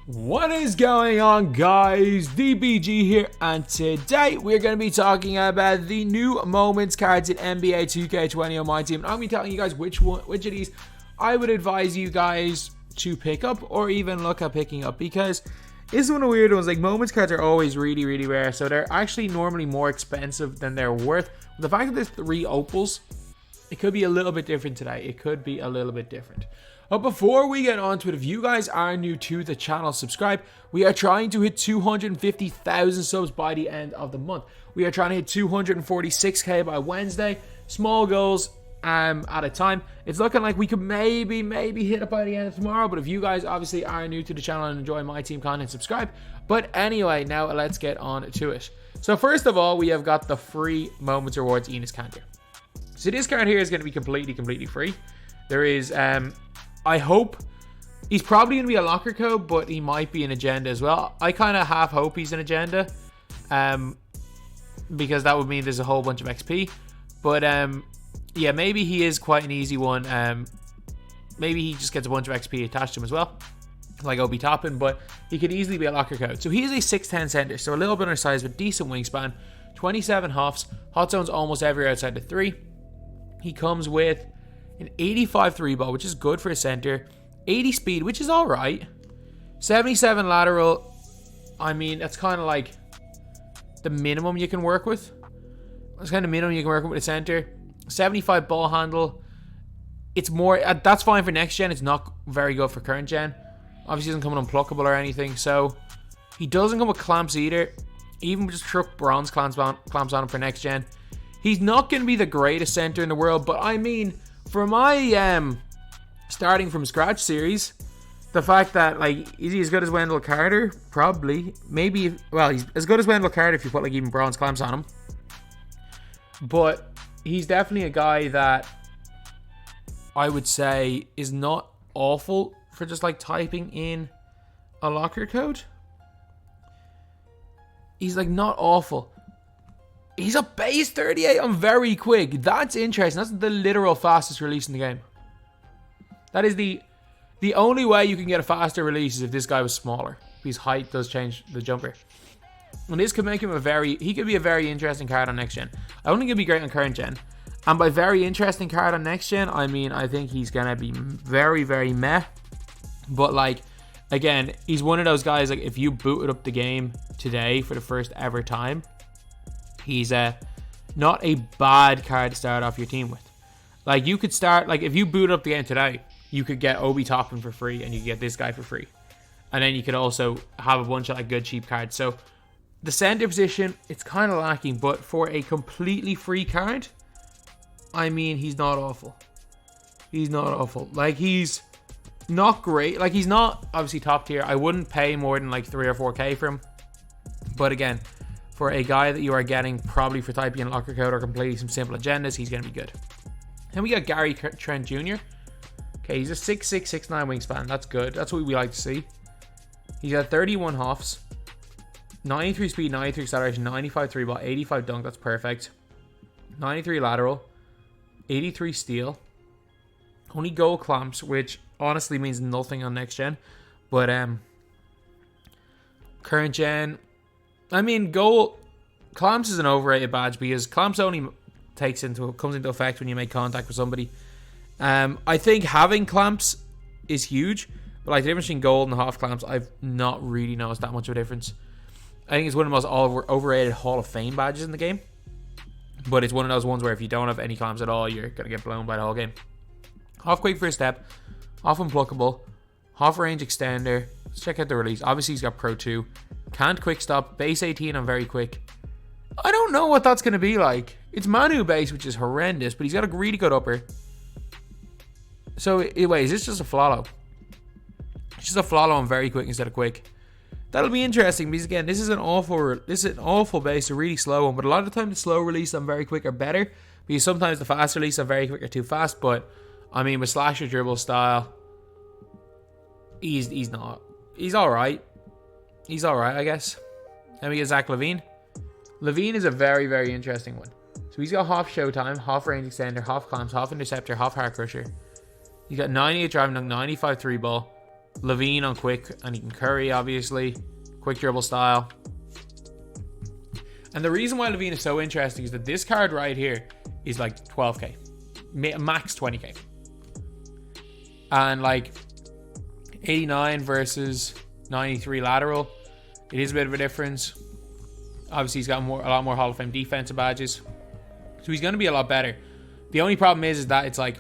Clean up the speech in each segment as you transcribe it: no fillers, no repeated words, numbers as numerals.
What is going on, guys? DBG here, and today we're going to be talking about the new moments cards in NBA 2K21 MyTEAM. And I'm going to be telling you guys which of these I would advise you guys to pick up or even look at picking up, because this is one of the weird ones. Like, moments cards are always really rare, so they're actually normally more expensive than they're worth. The fact that there's 3 opals, it could be a little bit different today. It could be a little bit different. But before we get on to it, if you guys are new to the channel, subscribe. We are trying to hit 250,000 subs by the end of the month. We are trying to hit 246k by Wednesday. Small goals at a time. It's looking like we could maybe hit it by the end of tomorrow. But if you guys obviously are new to the channel and enjoy my team content, subscribe. But anyway, now let's get on to it. So first of all, we have got the free moments rewards enes kanter. So this card here is going to be completely free. There is I hope he's probably going to be a locker code, but he might be an agenda as well. I kind of half hope he's an agenda, because that would mean there's a whole bunch of XP. But yeah, maybe he is quite an easy one. Maybe he just gets a bunch of XP attached to him as well, like Obi Toppin, but he could easily be a locker code. So he is a 6'10 center, so a little bit undersized but decent wingspan, 27 hops, hot zones almost everywhere outside the 3. He comes with an 85 3 ball, which is good for a center. 80 speed, which is alright. 77 lateral. I mean, that's kind of like the minimum you can work with. That's kind of minimum you can work with a center. 75 ball handle. It's more, that's fine for next gen. It's not very good for current gen. Obviously doesn't come with unpluckable or anything, so he doesn't come with clamps either. Even just truck bronze clamps on him for next gen. He's not going to be the greatest center in the world, but I mean, for my starting from scratch series, the fact that, like, is he as good as Wendell Carter? Probably. Maybe, well, he's as good as Wendell Carter if you put, like, even bronze clamps on him. But he's definitely a guy that I would say is not awful for just, like, typing in a locker code. He's, like, not awful. He's a base 38 on very quick. That's interesting. That's the literal fastest release in the game. That is the only way you can get a faster release is if this guy was smaller. His height does change the jumper. And this could make him he could be a very interesting card on next gen. I don't think he'd be great on current gen. And by very interesting card on next gen, I mean, I think he's going to be very meh. But, like, again, he's one of those guys, like, if you booted up the game today for the first ever time, he's not a bad card to start off your team with. Like, you could start, like, if you boot up the game today, you could get Obi Toppin for free, and you could get this guy for free. And then you could also have a bunch of, like, good cheap cards. So the center position, it's kind of lacking, but for a completely free card, I mean, he's not awful. He's not awful. Like, he's not great. Like, he's not obviously top tier. I wouldn't pay more than like 3 or 4k for him. But again, for a guy that you are getting probably for typing in locker code or completing some simple agendas, he's going to be good. Then we got Trent Jr. Okay, he's a 6'6", 6'9" wingspan. That's good. That's what we like to see. He's got 31 hops, 93 speed, 93 acceleration, 95 3 ball, 85 dunk. That's perfect. 93 lateral, 83 steal. Only goal clamps, which honestly means nothing on next gen. But current gen, I mean, goal clamps is an overrated badge because clamps only comes into effect when you make contact with somebody. I think having clamps is huge, but like the difference between gold and half clamps, I've not really noticed that much of a difference. I think it's one of the most overrated Hall of Fame badges in the game, but it's one of those ones where if you don't have any clamps at all, you're gonna get blown by the whole game. Half quick first step, half unpluckable, half range extender. Let's check out the release. Obviously he's got Pro 2. Can't quick stop. Base 18 on very quick. I don't know what that's going to be like. It's Manu base, which is horrendous, but he's got a really good upper. So, wait, is this just a follow? It's just a follow on very quick instead of quick. That'll be interesting because, again, this is an awful base, a really slow one. But a lot of the time, the slow release on very quick are better because sometimes the fast release on very quick are too fast. But, I mean, with slasher dribble style, he's not. He's alright. He's alright, I guess. Then we get Zach LaVine. LaVine is a very interesting one. So he's got half showtime, half range extender, half clamps, half interceptor, half hard crusher. He's got 98 driving dunk, 95 3 ball, LaVine on quick, and he can curry, obviously. Quick dribble style. And the reason why LaVine is so interesting is that this card right here is like 12k. Max 20k. And like 89 versus 93 lateral. It is a bit of a difference. Obviously, he's got a lot more Hall of Fame defensive badges. So he's going to be a lot better. The only problem is that it's like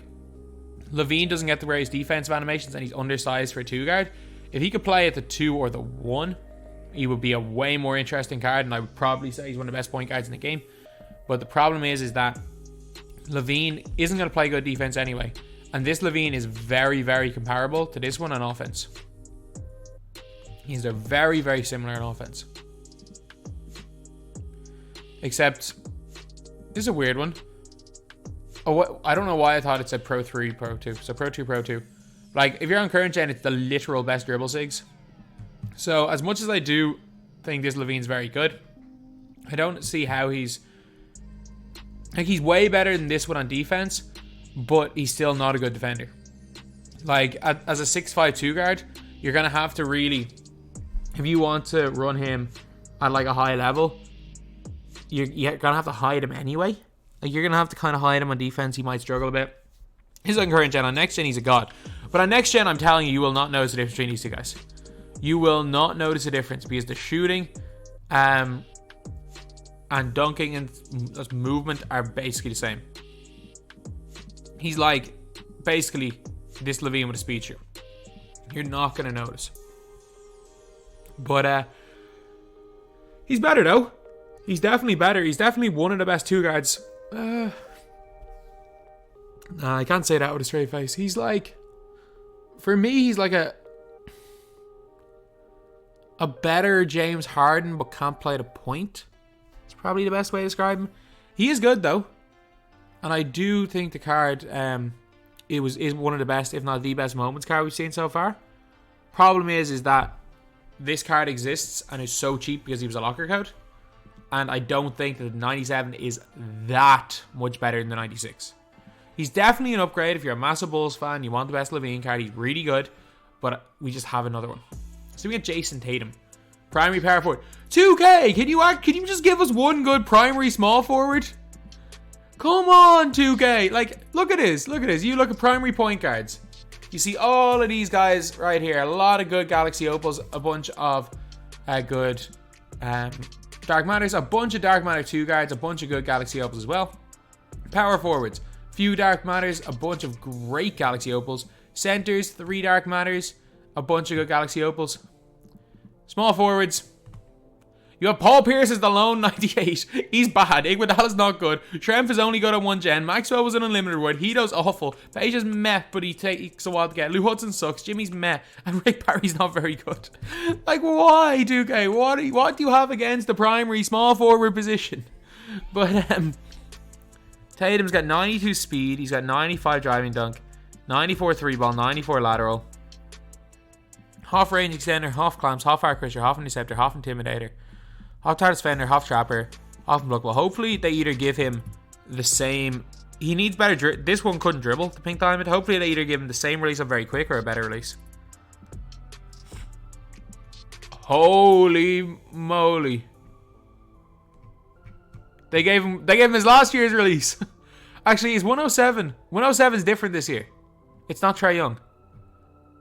LaVine doesn't get to wear his defensive animations and he's undersized for a 2 guard. If he could play at the 2 or the 1, he would be a way more interesting card, and I would probably say he's one of the best point guards in the game. But the problem is that LaVine isn't going to play good defense anyway. And this LaVine is very, very comparable to this one on offense. These are very, very similar on offense. Except, this is a weird one. Oh, I don't know why I thought it said Pro 3, Pro 2. So Pro 2, Pro 2. Like, if you're on current gen, it's the literal best dribble sigs. So, as much as I do think this LaVine's very good, I don't see how he's... Like, he's way better than this one on defense, but he's still not a good defender. Like, as a 6'5" 2 guard, you're going to have to really... If you want to run him at, like, a high level, you're going to have to hide him anyway. Like, you're going to have to kind of hide him on defense. He might struggle a bit. He's on current gen. On next gen, he's a god. But on next gen, I'm telling you, you will not notice the difference between these two guys. You will not notice a difference because the shooting and dunking and movement are basically the same. He's like basically this LaVine with a speed shoot. You're not going to notice. But he's better though. He's definitely better. He's definitely one of the best 2 guards. Nah, I can't say that with a straight face. He's like, for me, he's like a better James Harden, but can't play the point. It's probably the best way to describe him. He is good though, and I do think the card is one of the best, if not the best moments card we've seen so far. Problem is that this card exists and is so cheap because he was a locker code, and I don't think that the 97 is that much better than the 96. He's definitely an upgrade if you're a massive Bulls fan. You want the best LaVine card. He's really good, but we just have another one. So we got Jayson Tatum, primary power forward. 2K, can you just give us one good primary small forward? Come on, 2K. Like, look at this. Look at this. You look at primary point guards. You see all of these guys right here. A lot of good Galaxy Opals. A bunch of good Dark Matters. A bunch of Dark Matter 2 guards. A bunch of good Galaxy Opals as well. Power forwards. Few Dark Matters. A bunch of great Galaxy Opals. Centers. 3 Dark Matters. A bunch of good Galaxy Opals. Small forwards. You have Paul Pierce as the lone 98. He's bad. Iguodala's not good. Trent is only good on 1 gen. Maxwell was an unlimited reward. Hito's awful. Page is meh, but he takes a while to get. Lou Hudson sucks. Jimmy's meh. And Rick Barry's not very good. Like, why, 2K? What do you have against the primary small forward position? But, Tatum's got 92 speed. He's got 95 driving dunk. 94 3 ball. 94 lateral. Half range extender, half clamps, half arc crusher, half interceptor, half intimidator, half TARDIS defender, half trapper, half unblockable. Hopefully they either give him the same. He needs better. This one couldn't dribble, the pink diamond. Hopefully they either give him the same release of very quick or a better release. Holy moly! They gave him his last year's release. Actually, he's 107. 107 is different this year. It's not Trae Young.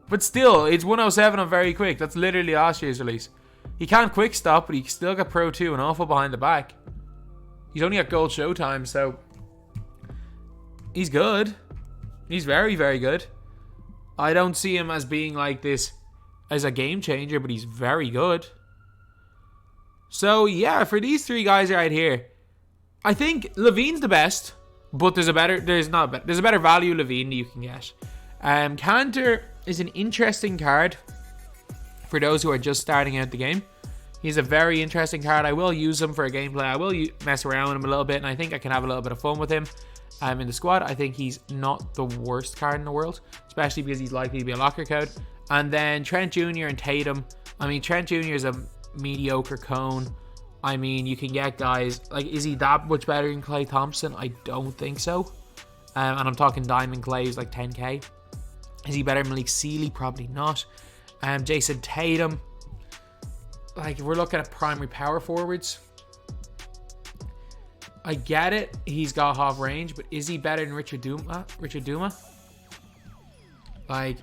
But still, it's 107 on very quick. That's literally last year's release. He can't quick stop, but he still got Pro 2 and awful behind the back. He's only got Gold Showtime, so he's good. He's very, very good. I don't see him as being like this as a game changer, but he's very good. So yeah, for these 3 guys right here, I think LaVine's the best, but there's a better value LaVine you can get. Kanter is an interesting card for those who are just starting out the game. He's a very interesting card. I will use him for a gameplay. I will mess around with him a little bit, and I think I can have a little bit of fun with him in the squad. I think he's not the worst card in the world, especially because he's likely to be a locker code. And then Trent Jr. and Tatum. I mean, Trent Jr. is a mediocre cone. I mean, you can get guys like, is he that much better than Klay Thompson? I don't think so. And I'm talking Diamond Clay, who's like 10k. Is he better than Malik Sealy? Probably not. Jayson Tatum. Like, we're looking at primary power forwards. I get it. He's got half range, but is he better than Richard Duma? Like,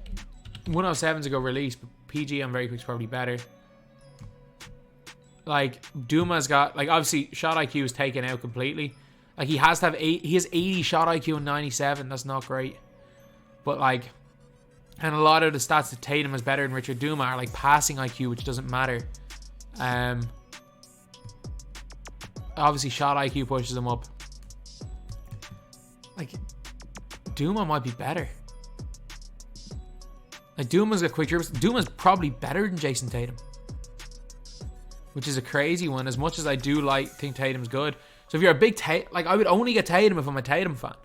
107's a good release, but PG on very quick is probably better. Like, Duma's got, like, obviously shot IQ is taken out completely. Like, he has 80 shot IQ and 97. That's not great. But, like, and a lot of the stats that Tatum is better than Richard Duma are like passing IQ, which doesn't matter. Obviously shot IQ pushes him up. Like, Duma might be better. Like, Duma's got quick dribbles. Duma's probably better than Jayson Tatum, which is a crazy one, as much as I do think Tatum's good. So if you're a big like, I would only get Tatum if I'm a Tatum fan.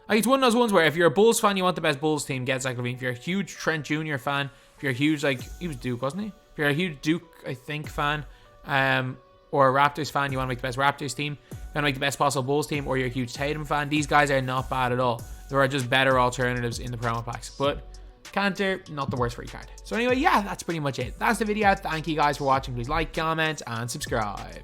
Like, it's one of those ones where if you're a Bulls fan, you want the best Bulls team, get Zach LaVine. If you're a huge Trent Jr. fan, if you're a huge, like, he was Duke, wasn't he? If you're a huge Duke, I think, fan, or a Raptors fan, you want to make the best Raptors team, you want to make the best possible Bulls team, or you're a huge Tatum fan, these guys are not bad at all. There are just better alternatives in the promo packs. But kanter, not the worst free card. So anyway, yeah, that's pretty much it. That's the video. Thank you guys for watching. Please like, comment, and subscribe.